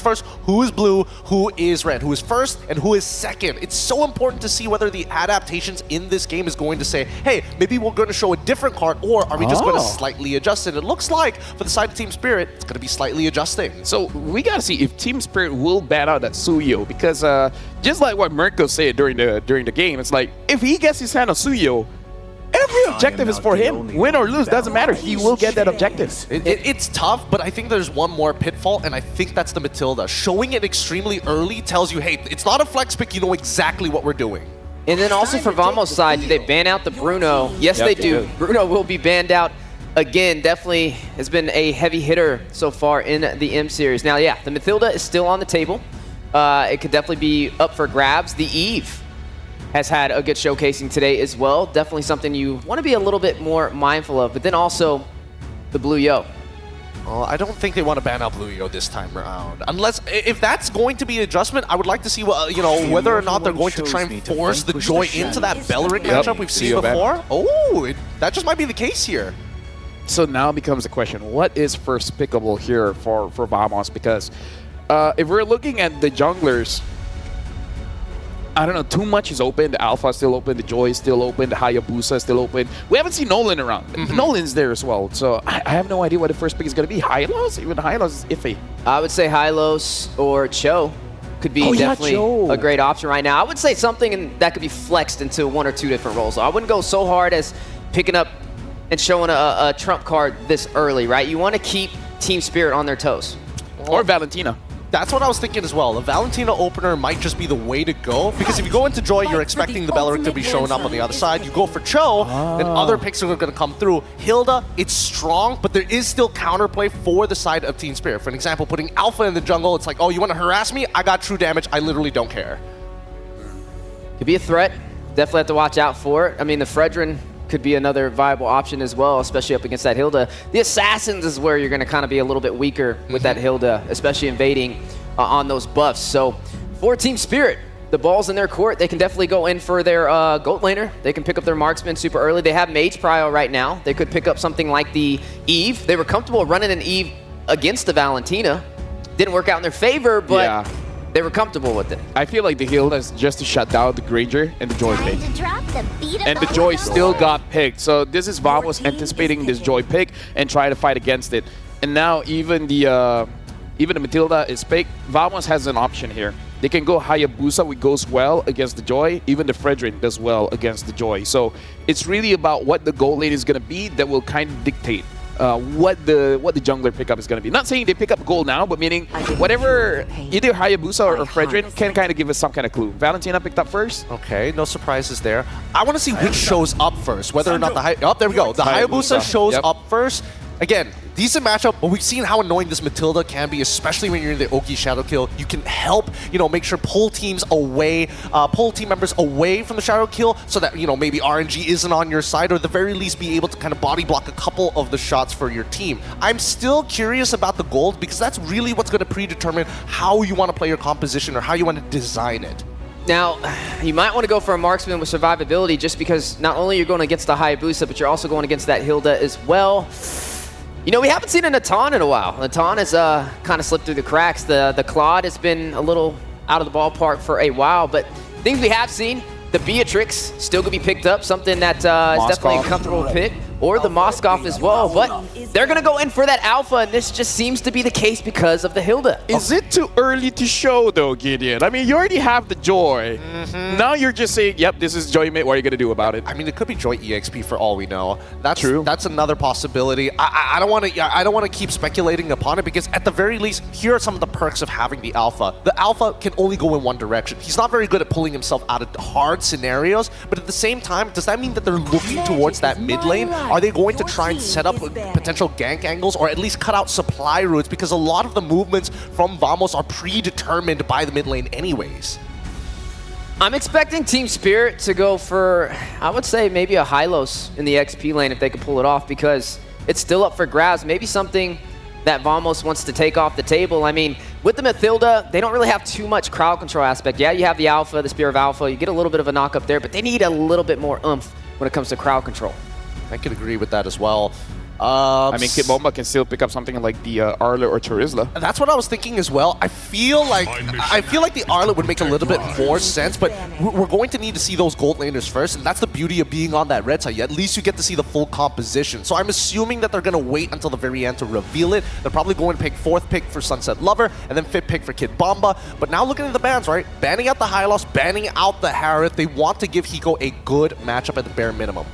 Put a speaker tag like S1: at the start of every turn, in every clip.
S1: first, who is blue, who is red, who is first, and who is second. It's so important to see whether the adaptations in this game is going to say, hey, maybe we're going to show a different card, or are we just going to slightly adjust it? It looks like, for the side of Team Spirit, it's going to be slightly adjusting.
S2: So we got to see if Team Spirit will ban out that Suyo, because just like what Mirko said during the game, it's like, if he gets his hand on Suyo, every objective is for him. Win or lose, doesn't matter. He will get that objective.
S1: It's tough, but I think there's one more pitfall, and I think that's the Matilda. Showing it extremely early tells you, hey, it's not a flex pick. You know exactly what we're doing.
S3: And then also for Vamos' side, do they ban out the Bruno? Yes, they do. Bruno will be banned out again. Definitely has been a heavy hitter so far in the M series. Now, yeah, the Matilda is still on the table. It could definitely be up for grabs. The Eve has had a good showcasing today as well. Definitely something you want to be a little bit more mindful of. But then also the Blue Yo.
S1: I don't think they want to ban out Blue Yo this time around. Unless, if that's going to be an adjustment, I would like to see what, whether or not they're going to try and force the Joy into that Beleric matchup we've seen before. Oh, that just might be the case here.
S2: So now becomes the question, what is first pickable here for Vamos? Because if we're looking at the junglers, I don't know, too much is open. The Alpha is still open. The Joy is still open. The Hayabusa is still open. We haven't seen Nolan around. Nolan's there as well. So I have no idea what the first pick is going to be. Hylos? Even Hylos is iffy.
S3: I would say Hylos or Cho could be definitely a great option right now. I would say something that could be flexed into one or two different roles. I wouldn't go so hard as picking up and showing a trump card this early, right? You want to keep Team Spirit on their toes.
S2: Or Valentina.
S1: That's what I was thinking as well. The Valentina opener might just be the way to go, because if you go into Joy, you're expecting the Beleric to be showing up on the other side. You go for Cho, then other picks are going to come through. Hilda, it's strong, but there is still counterplay for the side of Team Spirit. For an example, putting Alpha in the jungle, it's like, oh, you want to harass me? I got true damage. I literally don't care.
S3: Could be a threat. Definitely have to watch out for it. I mean, the Fredrin could be another viable option as well, especially up against that Hilda. The Assassins is where you're going to kind of be a little bit weaker with that Hilda, especially invading on those buffs. So for Team Spirit, the ball's in their court. They can definitely go in for their goat laner. They can pick up their marksman super early. They have Mage Prio right now. They could pick up something like the Eve. They were comfortable running an Eve against the Valentina. Didn't work out in their favor, but they were comfortable with it.
S2: I feel like the Hilda is just to shut down the Granger and the Joy pick. And the Joy still got picked. So this is Vamos anticipating this Joy pick and try to fight against it. And now even the Matilda is picked. Vamos has an option here. They can go Hayabusa, which goes well against the Joy. Even the Fredrin does well against the Joy. So it's really about what the goal lane is going to be that will kind of dictate what the jungler pickup is going to be. Not saying they pick up gold now, but meaning whatever either Hayabusa or Fredrin can kind of give us some kind of clue. Valentina picked up first.
S1: Okay, no surprises there. I want to see which shows up first, whether or not the there we go. The Hayabusa shows up first. Again, decent matchup, but we've seen how annoying this Matilda can be, especially when you're in the Oki Shadow Kill. You can help, make sure pull teams away, pull team members away from the Shadow Kill so that, maybe RNG isn't on your side, or at the very least be able to kind of body block a couple of the shots for your team. I'm still curious about the gold, because that's really what's going to predetermine how you want to play your composition or how you want to design it.
S3: Now, you might want to go for a marksman with survivability, just because not only you're going against the Hayabusa, but you're also going against that Hilda as well. We haven't seen a Natan in a while. Natan has kind of slipped through the cracks. The Claude has been a little out of the ballpark for a while, but things we have seen, the Beatrix still could be picked up, something that is definitely a comfortable pick, or the Moskov as well, but they're going to go in for that Alpha, and this just seems to be the case because of the Hilda.
S2: Is it too early to show, though, Gideon? I mean, you already have the Joy. Now you're just saying, yep, this is Joy mate. What are you going to do about it?
S1: I mean, it could be Joy EXP for all we know. That's
S2: true.
S1: That's another possibility. I don't want to keep speculating upon it, because at the very least, here are some of the perks of having the Alpha. The Alpha can only go in one direction. He's not very good at pulling himself out of hard scenarios, but at the same time, does that mean that they're looking towards that mid lane? Are they going to try and set up potential gank angles, or at least cut out supply routes? Because a lot of the movements from Vamos are predetermined by the mid lane anyways.
S3: I'm expecting Team Spirit to go for, I would say, maybe a Hylos in the XP lane if they could pull it off, because it's still up for grabs. Maybe something that Vamos wants to take off the table. I mean, with the Matilda, they don't really have too much crowd control aspect. Yeah, you have the Alpha, the Spear of Alpha. You get a little bit of a knock up there, but they need a little bit more oomph when it comes to crowd control.
S1: I can agree with that as well.
S2: I mean, Kid Bomba can still pick up something like the Arla or Charizla.
S1: That's what I was thinking as well. I feel like the Arla would make a little bit more sense, but we're going to need to see those gold laners first, and that's the beauty of being on that red side. At least you get to see the full composition. So I'm assuming that they're going to wait until the very end to reveal it. They're probably going to pick 4th pick for Sunset Lover, and then 5th pick for Kid Bomba. But now looking at the bans, right? Banning out the Hylos, banning out the Harith. They want to give Hiko a good matchup at the bare minimum.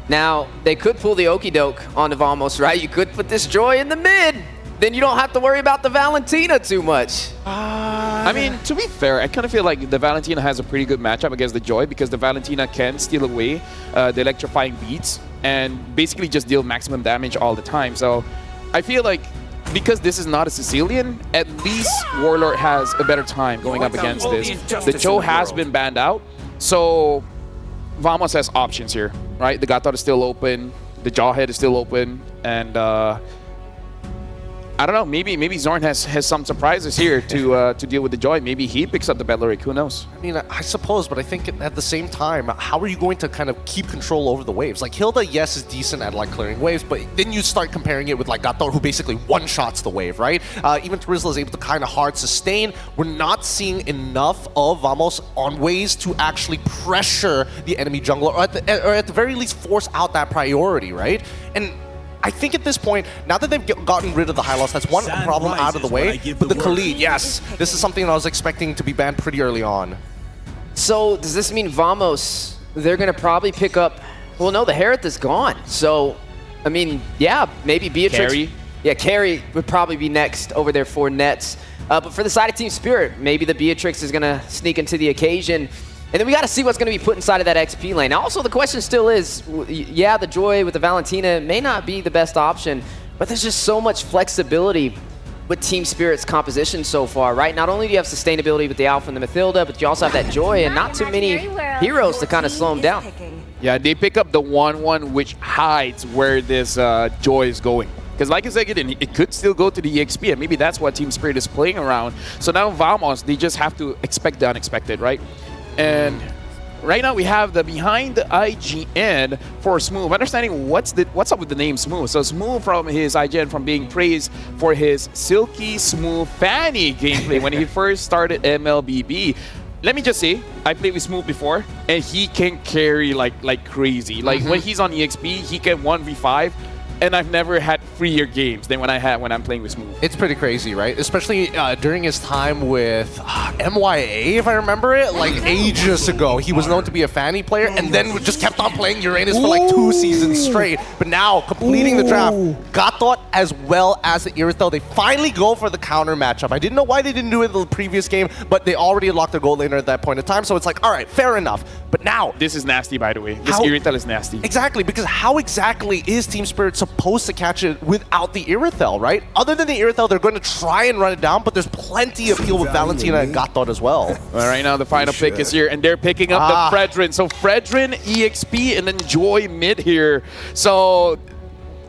S3: Now, they could pull the Okie Doke onto Vamos, right? You could put this Joy in the mid. Then you don't have to worry about the Valentina too much.
S2: I mean, to be fair, I kind of feel like the Valentina has a pretty good matchup against the Joy because the Valentina can steal away the electrifying beats and basically just deal maximum damage all the time. So I feel like because this is not a Sicilian, at least Warlord has a better time going up against this. The Cho has been banned out, so Vamos has options here, right? The Gator is still open, the Jawhead is still open, and I don't know, maybe Zorn has some surprises here to deal with the Joy. Maybe he picks up the Belleric, who knows?
S1: I mean, I suppose, but I think at the same time, how are you going to kind of keep control over the waves? Like, Hilda, yes, is decent at like clearing waves, but then you start comparing it with like Gator, who basically one-shots the wave, right? Even Charizla is able to kind of hard sustain. We're not seeing enough of Vamos on ways to actually pressure the enemy jungler, or at the very least force out that priority, right? And I think at this point, now that they've gotten rid of the Hylos, that's one problem out of the way. But the Khalid, yes, this is something that I was expecting to be banned pretty early on.
S3: So does this mean Vamos, they're going to probably pick up... Well, no, the Harith is gone. So, I mean, yeah, maybe Beatrix...
S2: Carry.
S3: Yeah, Carry would probably be next over there for Nets. But for the side of Team Spirit, maybe the Beatrix is going to sneak into the occasion. And then we got to see what's going to be put inside of that XP lane. Now, also, the question still is, yeah, the Joy with the Valentina may not be the best option, but there's just so much flexibility with Team Spirit's composition so far, right? Not only do you have sustainability with the Alpha and the Mathilda, but you also have that Joy and not too many heroes to kind of slow them down.
S2: Yeah, they pick up the 1-1, which hides where this Joy is going. Because like I said, it could still go to the EXP, and maybe that's what Team Spirit is playing around. So now Vamos, they just have to expect the unexpected, right? And right now we have the behind the IGN for Smooth. Understanding what's up with the name Smooth. So Smooth from his IGN from being praised for his silky smooth Fanny gameplay when he first started MLBB. Let me just say, I played with Smooth before, and he can carry like crazy. Like when he's on EXP, he can 1v5. And I've never had freer games than when I'm playing with Smooth.
S1: It's pretty crazy, right? Especially during his time with MYA, if I remember it, like ages ago. He was known to be a Fanny player, and then just kept on playing Uranus for like 2 seasons straight. But now, completing the draft, Gatot as well as the Irithel, they finally go for the counter matchup. I didn't know why they didn't do it in the previous game, but they already locked their gold laner at that point in time, so it's like, all right, fair enough. But now...
S2: This is nasty, by the way. This Irithel is nasty.
S1: Exactly, because how exactly is Team Spirit supposed to catch it without the Irithel, right? Other than the Irithel, they're going to try and run it down, but there's plenty of heal with Valentina and Gatot as well.
S2: Well, right now, the final pick is here, and they're picking up the Fredrin. So Fredrin, EXP, and then Joy mid here. So...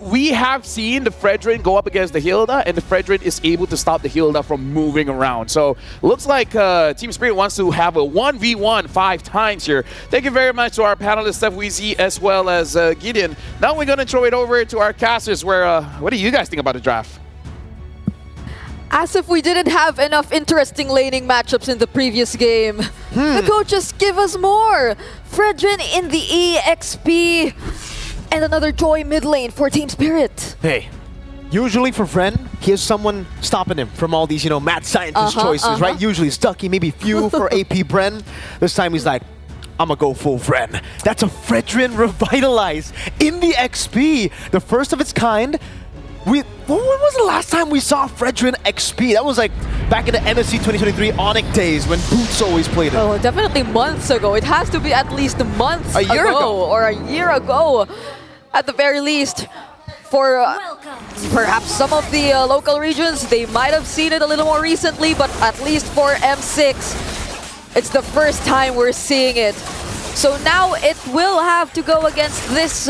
S2: we have seen the Fredrin go up against the Hilda, and the Fredrin is able to stop the Hilda from moving around. So looks like Team Spirit wants to have a 1v1 5 times here. Thank you very much to our panelists, Steph Weezy, as well as Gideon. Now we're going to throw it over to our casters, where what do you guys think about the draft?
S4: As if we didn't have enough interesting laning matchups in the previous game. The coaches give us more. Fredrin in the EXP. And another Joy mid lane for Team Spirit.
S5: Hey, usually for Fren, he has someone stopping him from all these, you know, mad scientist choices, right? Usually Stucky, maybe few for AP Bren. This time he's like, I'm gonna go full Fren. That's a Fredrin Revitalize in the XP. The first of its kind. When was the last time we saw Fredrin XP? That was like back in the MSC 2023 Onyx days when Boots always played it.
S4: Oh, definitely months ago. It has to be at least months
S5: a year ago.
S4: Or a year ago. At the very least, for perhaps some of the local regions, they might have seen it a little more recently, but at least for M6, it's the first time we're seeing it. So now it will have to go against this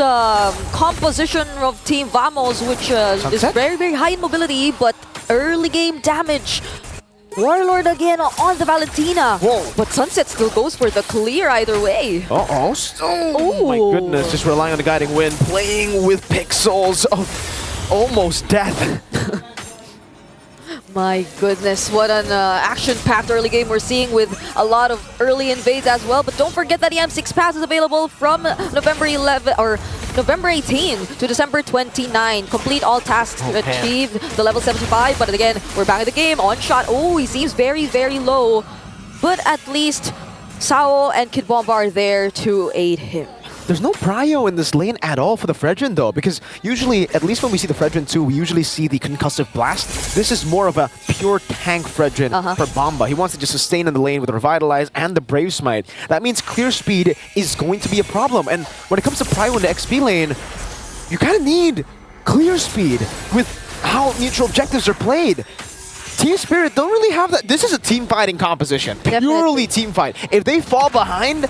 S4: composition of Team Vamos, which is very, very high in mobility, but early game damage Warlord again on the Valentina.
S5: Whoa.
S4: But Sunset still goes for the clear either way.
S5: Uh-oh. Oh my goodness, just relying on the guiding wind, playing with pixels of almost death.
S4: My goodness, what an action-packed early game we're seeing with a lot of early invades as well. But don't forget that the M6 Pass is available from November 11 or November 18 to December 29. Complete all tasks to achieve the level 75. But again, we're back in the game. On shot. Oh, he seems very, very low. But at least Sao and Kid Bomba are there to aid him.
S5: There's no prio in this lane at all for the Fredrin though, because usually, at least when we see the Fredrin 2, we usually see the concussive blast. This is more of a pure tank Fredrin for Bomba. He wants to just sustain in the lane with the Revitalize and the Brave Smite. That means clear speed is going to be a problem. And when it comes to prio in the XP lane, you kind of need clear speed with how neutral objectives are played. Team Spirit don't really have that. This is a team fighting composition. Purely team fight. If they fall behind,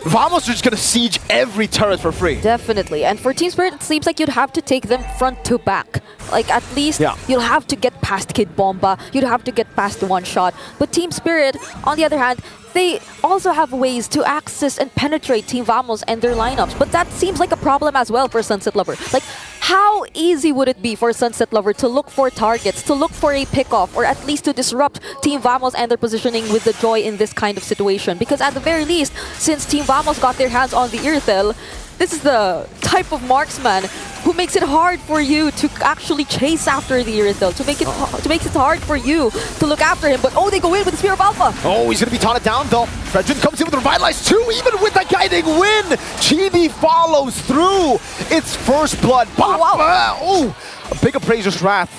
S5: Vamos are just going to siege every turret for free.
S4: Definitely. And for Team Spirit, it seems like you'd have to take them front to back. Like, at least you'll have to get past Kid Bomba. You'd have to get past the one shot. But Team Spirit, on the other hand, they also have ways to access and penetrate Team Vamos and their lineups. But that seems like a problem as well for Sunset Lover. Like, how easy would it be for Sunset Lover to look for targets, to look for a pickoff, or at least to disrupt Team Vamos and their positioning with the Joy in this kind of situation? Because at the very least, since Team Vamos got their hands on the Irithel, this is the type of marksman who makes it hard for you to actually chase after the Irithel, to make it hard for you to look after him. But oh, they go in with the Spear of Alpha.
S5: Oh, he's going to be taunted down though. Fredrin comes in with the Revitalize too, even with the guiding wind. Chibi follows through. It's first blood. Oh, a big Appraiser's Wrath.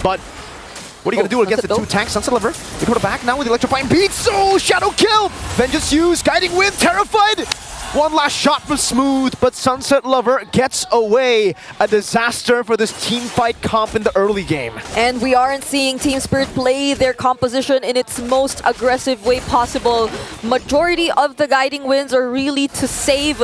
S5: But what are you going to do against the two tanks? Sunset Lover, they go to back now with the electrifying beats. Oh, Shadow Kill. Vengeance used, guiding wind, terrified. One last shot from Smooth, but Sunset Lover gets away. A disaster for this team fight comp in the early game.
S4: And we aren't seeing Team Spirit play their composition in its most aggressive way possible. Majority of the guiding winds are really to save,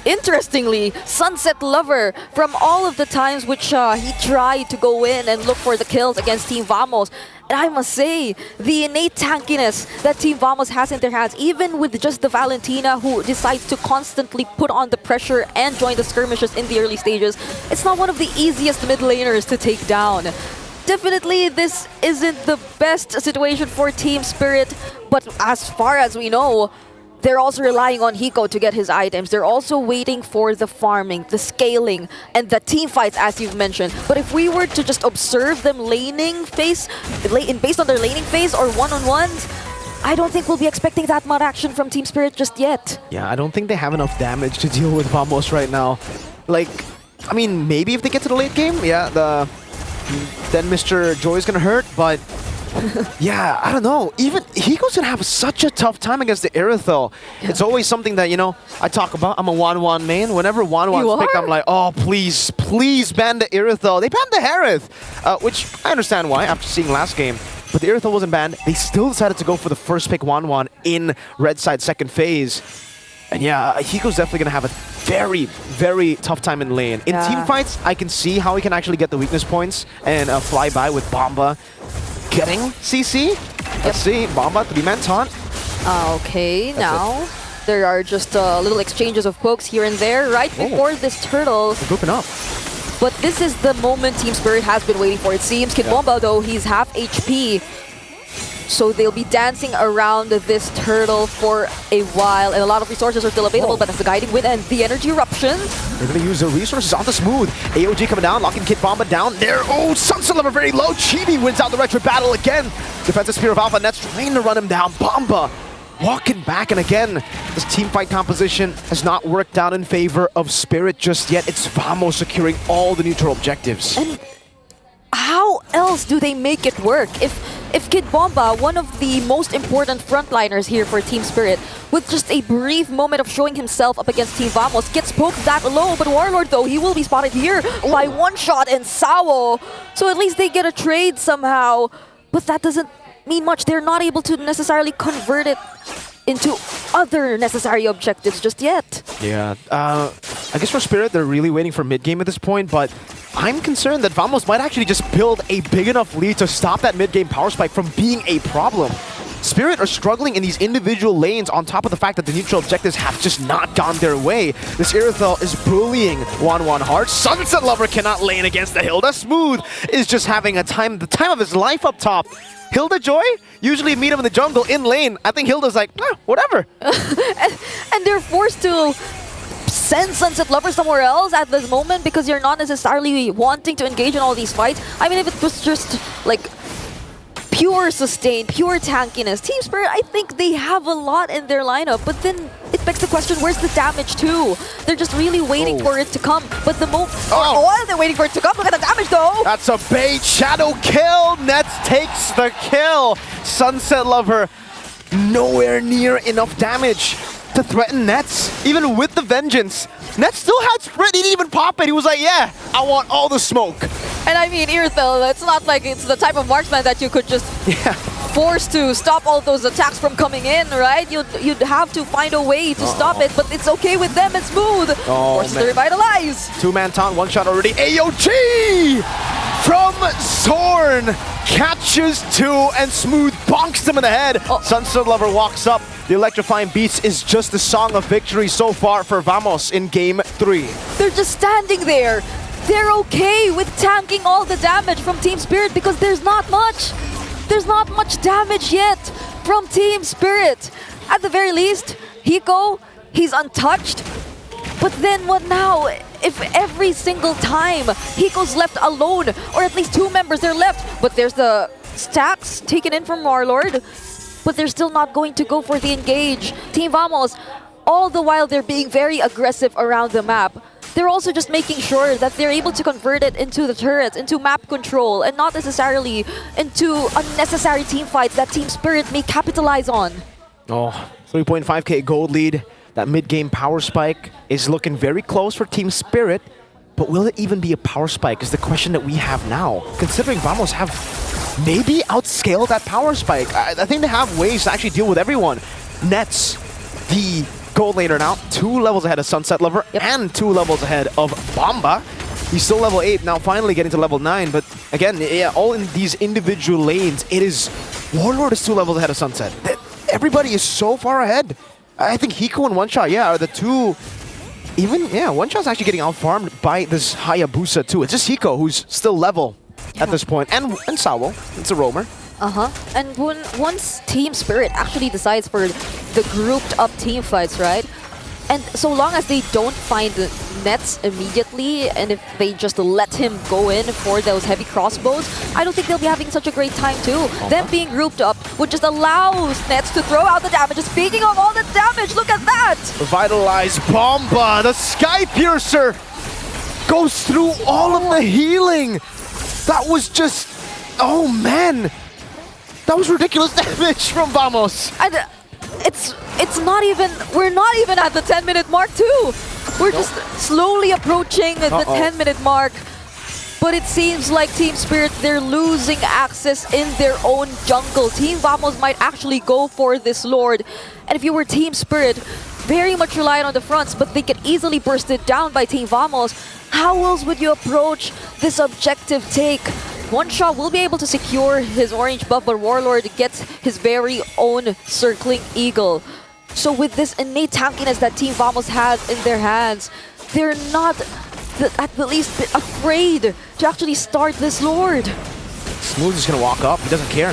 S4: interestingly, Sunset Lover from all of the times which he tried to go in and look for the kills against Team Vamos. And I must say, the innate tankiness that Team Vamos has in their hands, even with just the Valentina who decides to constantly put on the pressure and join the skirmishes in the early stages, it's not one of the easiest mid laners to take down. Definitely, this isn't the best situation for Team Spirit, but as far as we know, they're also relying on Hiko to get his items. They're also waiting for the farming, the scaling, and the team fights, as you've mentioned. But if we were to just observe them laning phase, based on their laning phase or one-on-ones, I don't think we'll be expecting that much action from Team Spirit just yet.
S5: Yeah, I don't think they have enough damage to deal with Vamos right now. Like, I mean, maybe if they get to the late game, then Mr. Joy's gonna hurt, but yeah, I don't know. Even Hiko's gonna have such a tough time against the Irithel. Yeah. It's always something that, you know, I talk about. I'm a 1-1 main. Whenever 1-1's picked, I'm like, oh, please, please ban the Irithel. They banned the Harith, which I understand why after seeing last game. But the Irithel wasn't banned. They still decided to go for the first pick 1-1 in Red Side second phase. And yeah, Hiko's definitely going to have a very, very tough time in lane. In team fights, I can see how he can actually get the weakness points and fly by with Bomba getting CC. Let's see, Bomba, 3-man taunt.
S4: Okay, now there are just little exchanges of pokes here and there right before this turtle.
S5: They're grouping up.
S4: But this is the moment Team Spirit has been waiting for, it seems. Kid Bomba, though, he's half HP. So they'll be dancing around this turtle for a while, and a lot of resources are still available, but as the guiding wind and the energy eruption.
S5: They're going to use their resources on the Smooth. AOG coming down, locking Kid Bomba down there. Oh, Sunset Lover very low. Chibi wins out the retro battle again. Defensive Spear of Alpha, Nets trying to run him down. Bomba walking back, and again, this team fight composition has not worked out in favor of Spirit just yet. It's Vamos securing all the neutral objectives.
S4: And how else do they make it work? If Kid Bomba, one of the most important frontliners here for Team Spirit, with just a brief moment of showing himself up against Team Vamos, gets poked that low, but Warlord, though, he will be spotted here by one shot and Sao. So at least they get a trade somehow, but that doesn't mean much. They're not able to necessarily convert it into other necessary objectives just yet.
S5: Yeah, I guess for Spirit, they're really waiting for mid-game at this point, but I'm concerned that Vamos might actually just build a big enough lead to stop that mid-game power spike from being a problem. Spirit are struggling in these individual lanes on top of the fact that the neutral objectives have just not gone their way. This Irithel is bullying 1-1 hard. Sunset Lover cannot lane against the Hilda. Smooth is just having the time of his life up top. Hilda Joy, usually meet him in the jungle in lane. I think Hilda's like, whatever.
S4: and they're forced to send Sunset Lover somewhere else at this moment because you're not necessarily wanting to engage in all these fights. I mean, if it was just like pure sustain, pure tankiness, Team Spirit, I think they have a lot in their lineup, but then it begs the question, where's the damage too? They're just really waiting for it to come, but the moment... Oh, they're waiting for it to come. Look at the damage though!
S5: That's a bait. Shadow kill. Nets takes the kill. Sunset Lover, nowhere near enough damage to threaten Nets, even with the Vengeance. Nets still had Sprint, he didn't even pop it. He was like, yeah, I want all the smoke.
S4: And I mean, Irithel, it's not like it's the type of marksman that you could just force to stop all those attacks from coming in, right? You'd have to find a way to stop it, but it's okay with them, it's Smooth. Forces to revitalize.
S5: Two-man taunt, one shot already. AOG from Zorn catches two and Smooth bonks them in the head. Sunset Lover walks up. The electrifying beats is just the song of victory so far for Vamos in Game 3.
S4: They're just standing there. They're okay with tanking all the damage from Team Spirit because there's not much. There's not much damage yet from Team Spirit. At the very least, Hiko, he's untouched. But then what now? If every single time Hiko's left alone, or at least two members are left, but there's the stacks taken in from Warlord, but they're still not going to go for the engage. Team Vamos, all the while they're being very aggressive around the map, they're also just making sure that they're able to convert it into the turrets, into map control, and not necessarily into unnecessary team fights that Team Spirit may capitalize on.
S5: 3.5k gold lead. That mid-game power spike is looking very close for Team Spirit, but will it even be a power spike is the question that we have now. Considering Vamos have maybe outscaled that power spike. I think they have ways to actually deal with everyone. Nets, the gold laner now, 2 levels ahead of Sunset Lover and 2 levels ahead of Bomba. He's still level 8, now finally getting to level 9, but again, all in these individual lanes, it is... Warlord is 2 levels ahead of Sunset. Everybody is so far ahead. I think Hiko and One Shot, are the two... Even, One Shot's actually getting out-farmed by this Hayabusa too. It's just Hiko who's still level at this point. And Sawo, it's a roamer.
S4: And once Team Spirit actually decides for the grouped up team fights, right? And so long as they don't find the Nets immediately, and if they just let him go in for those heavy crossbows, I don't think they'll be having such a great time too. Them being grouped up would just allow Nets to throw out the damage. Speaking of all the damage, look at that!
S5: Revitalize Bomba, the Sky Piercer goes through all of the healing. That was just, oh man, that was ridiculous damage from Vamos.
S4: And it's not even, we're not even at the 10-minute mark too. We're just slowly approaching the 10-minute mark. But it seems like Team Spirit, they're losing access in their own jungle. Team Vamos might actually go for this Lord. And if you were Team Spirit, very much reliant on the fronts, but they could easily burst it down by Team Vamos. How else would you approach this objective take? One Shot will be able to secure his orange buff, but Warlord gets his very own circling eagle. So with this innate tankiness that Team Vamos has in their hands, they're not at the least bit afraid to actually start this Lord.
S5: Smooth is going to walk up, he doesn't care.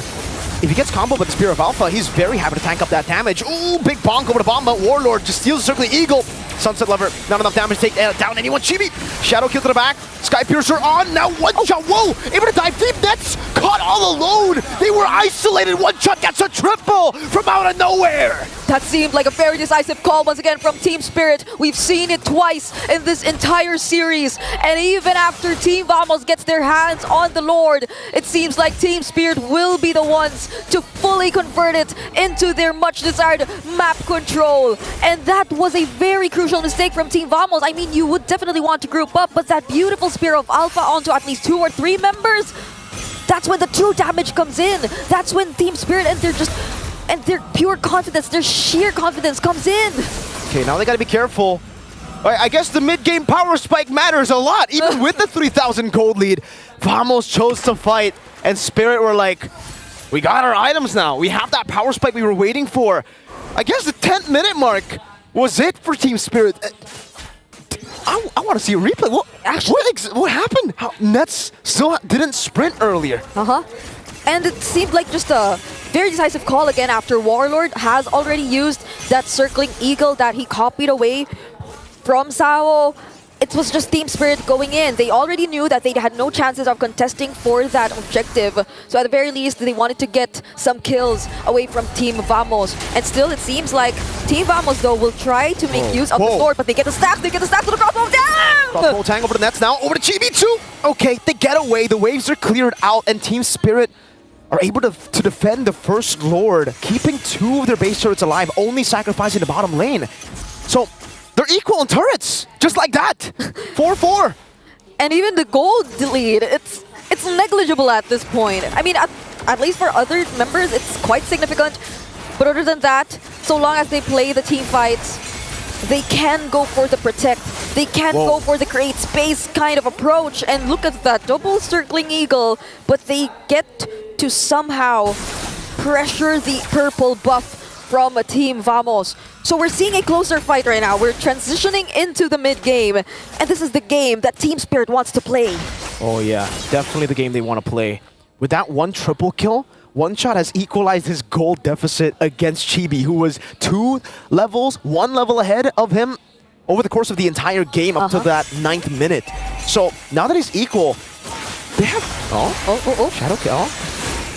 S5: If he gets comboed with the Spear of Alpha, he's very happy to tank up that damage. Ooh, big bonk over to Bomba. Warlord just steals the circling eagle. Sunset Lover, not enough damage to take down anyone. Chibi, Shadow kill to the back. Sky Piercer on, now One Shot, whoa! Able to dive deep, Nets caught all alone! They were isolated, One Shot gets a triple from out of nowhere!
S4: That seemed like a very decisive call once again from Team Spirit. We've seen it twice in this entire series. And even after Team Vamos gets their hands on the Lord, it seems like Team Spirit will be the ones to fully convert it into their much desired map control. And that was a very crucial mistake from Team Vamos. I mean, you would definitely want to group up, but that beautiful Spear of Alpha onto at least 2 or 3 members, that's when the true damage comes in. That's when Team Spirit and their pure confidence, their sheer confidence comes in.
S5: Okay, now they gotta be careful. I guess the mid-game power spike matters a lot. Even with the 3,000 gold lead, Vamos chose to fight, and Spirit were like, we got our items now. We have that power spike we were waiting for. I guess the 10th minute mark was it for Team Spirit. I want to see a replay. What happened? Nets still didn't sprint earlier.
S4: And it seemed like just a very decisive call again after Warlord has already used that circling eagle that he copied away from Sao. It was just Team Spirit going in. They already knew that they had no chances of contesting for that objective. So at the very least, they wanted to get some kills away from Team Vamos. And still, it seems like Team Vamos, though, will try to make use of the sword, but they get the stack. They get the stack to the crossbow. Down!
S5: Crossbow tang over the nets now. Over to Chibi too. Okay, they get away. The waves are cleared out, and Team Spirit are able to defend the first Lord, keeping 2 of their base turrets alive, only sacrificing the bottom lane. So they're equal in turrets, just like that. 4-4.
S4: And even the gold lead, it's negligible at this point. I mean, at least for other members, it's quite significant. But other than that, so long as they play the team fights, they can go for the protect. They can go for the create space kind of approach. And look at that double circling eagle. But they get to somehow pressure the purple buff from a Team Vamos. So we're seeing a closer fight right now. We're transitioning into the mid-game. And this is the game that Team Spirit wants to play.
S5: Oh yeah, definitely the game they want to play. With that one triple kill, One Shot has equalized his gold deficit against Chibi, who was 1 level ahead of him over the course of the entire game up to that 9th minute. So now that he's equal, they have... Shadow kill.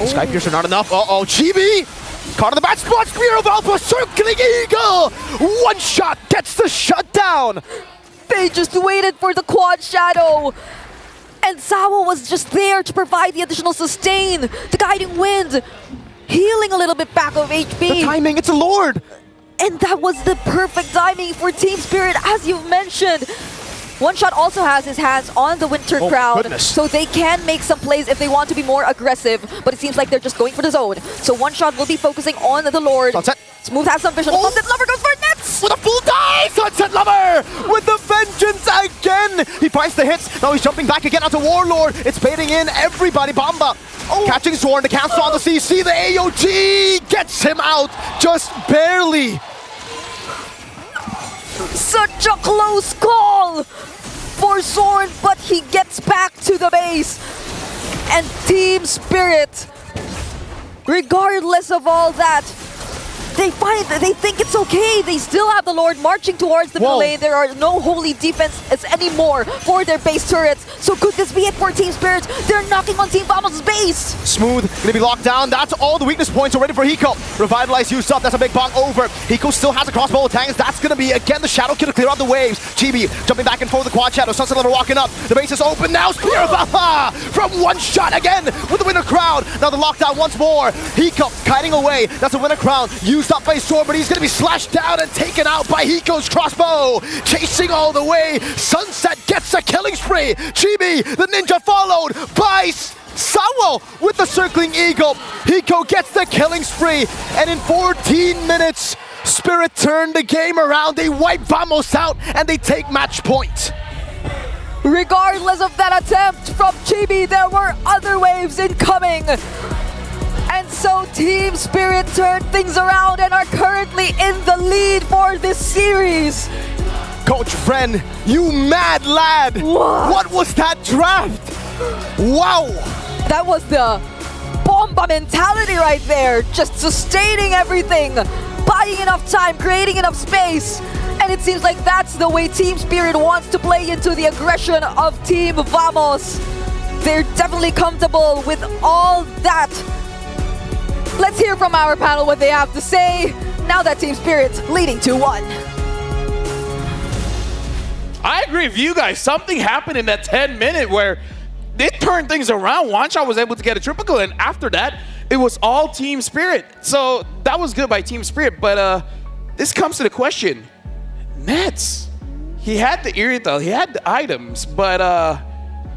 S5: Sky Piercer not enough. Chibi! Caught in the bad spot, Spear of Alpha, circling eagle! One Shot gets the shutdown!
S4: They just waited for the quad shadow! And Sawa was just there to provide the additional sustain, the guiding wind, healing a little bit back of HP.
S5: The timing, it's a Lord!
S4: And that was the perfect timing for Team Spirit, as you've mentioned. One Shot also has his hands on the Winter Crown, so they can make some plays if they want to be more aggressive, but it seems like they're just going for the zone. So One Shot will be focusing on the Lord.
S5: Sunset.
S4: Smooth has some vision. Sunset Lover goes for nets!
S5: With a full die! Sunset Lover! With the vengeance again! He finds the hits. Now he's jumping back again onto Warlord. It's baiting in everybody. Bamba catching Zorn. The cancel on the CC. The AOG gets him out just barely.
S4: Such a close call for Zorn, but he gets back to the base. And Team Spirit, regardless of all that, they think it's okay. They still have the Lord marching towards the middle lane. There are no holy defenses anymore for their base turrets. So could this be it for Team Spirit? They're knocking on Team Vamos' base.
S5: Smooth, gonna be locked down. That's all the weakness points already for Hiko. Revitalize used up. That's a big bonk over. Hiko still has a crossbow tanks. That's gonna be again the Shadow Kill to clear out the waves. Chibi jumping back and forth with the quad shadow. Sunset Lover walking up. The base is open now. Spear of Alpha from One Shot again with the Winter Crown. Now the lockdown once more. Hiko kiting away. That's a Winter Crown used up by Sword, but he's gonna be slashed down and taken out by Hiko's crossbow. Chasing all the way. Sunset gets a killing spree. Chibi, the ninja, followed by Sawo with the circling eagle. Hiko gets the killing spree, and in 14 minutes, Spirit turned the game around. They wipe Vamos out, and they take match point.
S4: Regardless of that attempt from Chibi, there were other waves incoming. And so Team Spirit turned things around and are currently in the lead for this series.
S5: Coach Friend, you mad lad! What was that draft? Wow!
S4: That was the bomba mentality right there. Just sustaining everything, buying enough time, creating enough space. And it seems like that's the way Team Spirit wants to play into the aggression of Team Vamos. They're definitely comfortable with all that. Let's hear from our panel what they have to say now that Team Spirit's leading 2-1.
S2: I agree with you guys. Something happened in that 10-minute where they turned things around. One Shot was able to get a triple kill, and after that, it was all Team Spirit. So that was good by Team Spirit, but this comes to the question. Nets, he had the Irithel, he had the items, but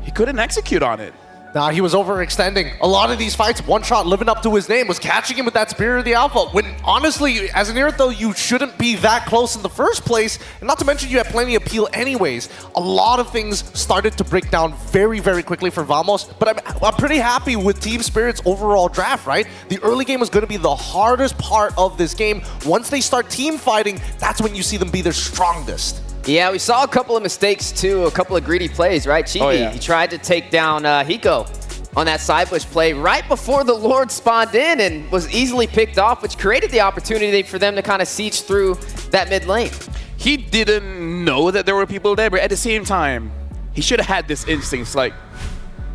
S2: he couldn't execute on it.
S1: Nah, he was overextending. A lot of these fights, one shot living up to his name, was catching him with that Spirit of the Alpha. When honestly, as an Irithel, you shouldn't be that close in the first place. And not to mention you had plenty of peel anyways. A lot of things started to break down very, very quickly for Vamos. But I'm pretty happy with Team Spirit's overall draft, right? The early game is going to be the hardest part of this game. Once they start team fighting, that's when you see them be their strongest.
S3: Yeah, we saw a couple of mistakes too, a couple of greedy plays, right? Chibi, he tried to take down Hiko on that side push play right before the Lord spawned in and was easily picked off, which created the opportunity for them to kind of siege through that mid lane.
S2: He didn't know that there were people there, but at the same time, he should have had this instinct, like,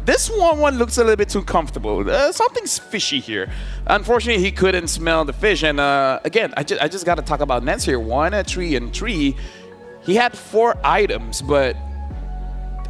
S2: this 1-1 looks a little bit too comfortable. Something's fishy here. Unfortunately, he couldn't smell the fish. And again, I just got to talk about Nets here. 1, 3, and 3. He had 4 items, but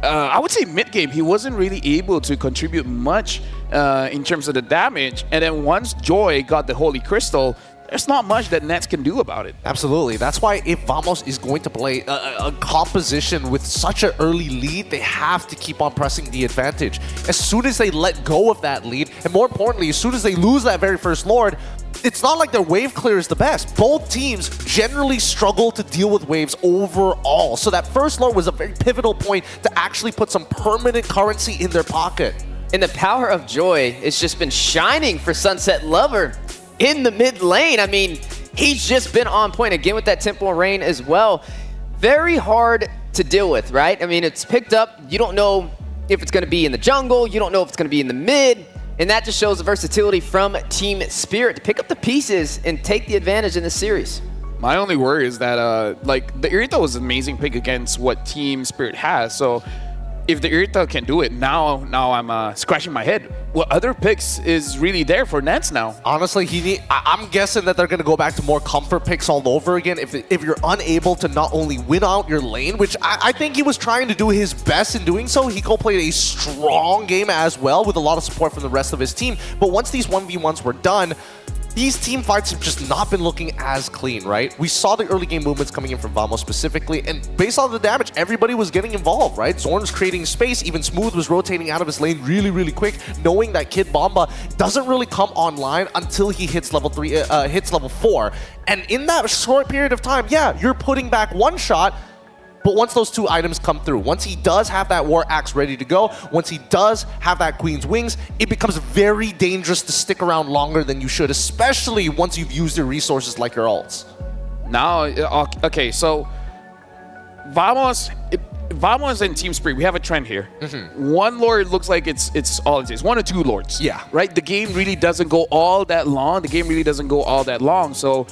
S2: I would say mid-game, he wasn't really able to contribute much in terms of the damage. And then once Joy got the Holy Crystal, there's not much that Nets can do about it.
S1: Absolutely. That's why if Vamos is going to play a composition with such an early lead, they have to keep on pressing the advantage. As soon as they let go of that lead, and more importantly, as soon as they lose that very first Lord, it's not like their wave clear is the best. Both teams generally struggle to deal with waves overall. So that first Lord was a very pivotal point to actually put some permanent currency in their pocket.
S3: And the power of Joy has just been shining for Sunset Lover in the mid lane. I mean, he's just been on point again with that Temporal Rain as well. Very hard to deal with, right? I mean, it's picked up. You don't know if it's going to be in the jungle. You don't know if it's going to be in the mid. And that just shows the versatility from Team Spirit to pick up the pieces and take the advantage in this series.
S2: My only worry is that, like, the Irithel was an amazing pick against what Team Spirit has. So if the Irithel can do it, now I'm scratching my head. What other picks is really there for Nets now?
S1: Honestly, I'm guessing that they're going to go back to more comfort picks all over again. If you're unable to not only win out your lane, which I think he was trying to do his best in doing so. Hiko played a strong game as well with a lot of support from the rest of his team. But once these 1v1s were done, these team fights have just not been looking as clean, right? We saw the early game movements coming in from Vamos specifically, and based on the damage, everybody was getting involved, right? Zorn's creating space, even Smooth was rotating out of his lane really, really quick, knowing that Kid Bomba doesn't really come online until he hits level 4. And in that short period of time, yeah, you're putting back one shot, but once those 2 items come through, once he does have that War Axe ready to go, once he does have that Queen's Wings, it becomes very dangerous to stick around longer than you should, especially once you've used your resources like your ults.
S2: Now, okay, so Vamos and Team Spirit, we have a trend here. One Lord looks like it's all it is. 1 or 2 Lords.
S1: Yeah.
S2: Right? The game really doesn't go all that long. So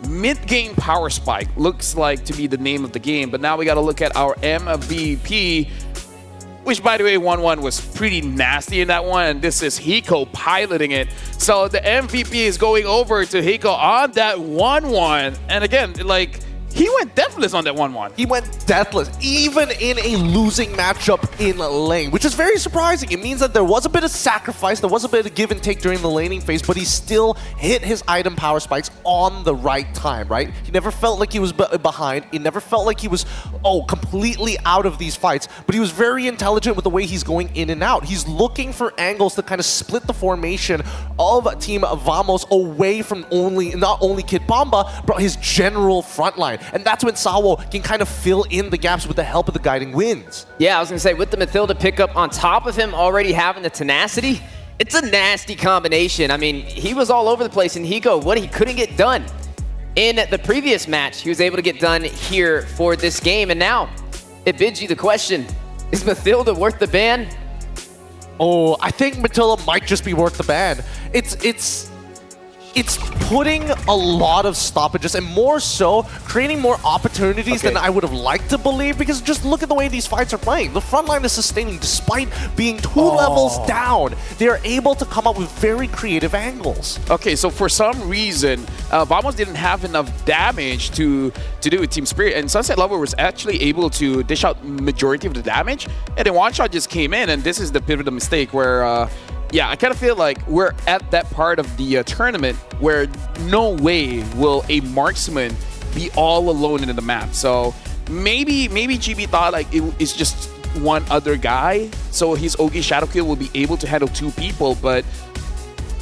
S2: mid-game power spike looks like to be the name of the game, but now we got to look at our MVP, which, by the way, 1-1 was pretty nasty in that one, and this is Hiko piloting it. So the MVP is going over to Hiko on that 1-1, and again, like, he went deathless on that 1-1.
S1: He went deathless, even in a losing matchup in lane, which is very surprising. It means that there was a bit of sacrifice, there was a bit of give and take during the laning phase, but he still hit his item power spikes on the right time, right? He never felt like he was behind. He never felt like he was, completely out of these fights, but he was very intelligent with the way he's going in and out. He's looking for angles to kind of split the formation of Team Vamos away from not only Kid Bomba, but his general front line. And that's when Sawo can kind of fill in the gaps with the help of the Guiding Winds.
S3: Yeah, I was going to say, with the Mathilda pickup on top of him already having the tenacity, it's a nasty combination. I mean, he was all over the place in Hiko. What he couldn't get done in the previous match, he was able to get done here for this game. And now, it bids you the question, is Mathilda worth the ban?
S1: Oh, I think Matilda might just be worth the ban. It's putting a lot of stoppages and more so creating more opportunities than I would have liked to believe, because just look at the way these fights are playing. The front line is sustaining despite being 2 levels down. They are able to come up with very creative angles.
S2: Okay, so for some reason, Vamos didn't have enough damage to do with Team Spirit, and Sunset Lover was actually able to dish out majority of the damage, and then one shot just came in, and this is the pivotal mistake where yeah, I kind of feel like we're at that part of the tournament where no way will a marksman be all alone in the map. So maybe GB thought like it's just one other guy, so his Ogi Shadow Kill will be able to handle 2 people, but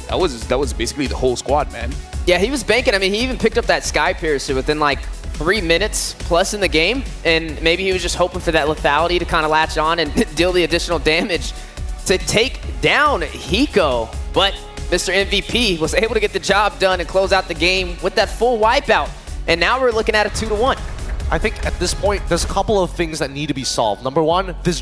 S2: that was basically the whole squad, man.
S3: Yeah, he was banking. I mean, he even picked up that Sky Piercer within like 3 minutes plus in the game, and maybe he was just hoping for that lethality to kind of latch on and deal the additional damage to take down Hiko. But Mr. MVP was able to get the job done and close out the game with that full wipeout. And now we're looking at a 2-1.
S1: I think at this point, there's a couple of things that need to be solved. Number one, this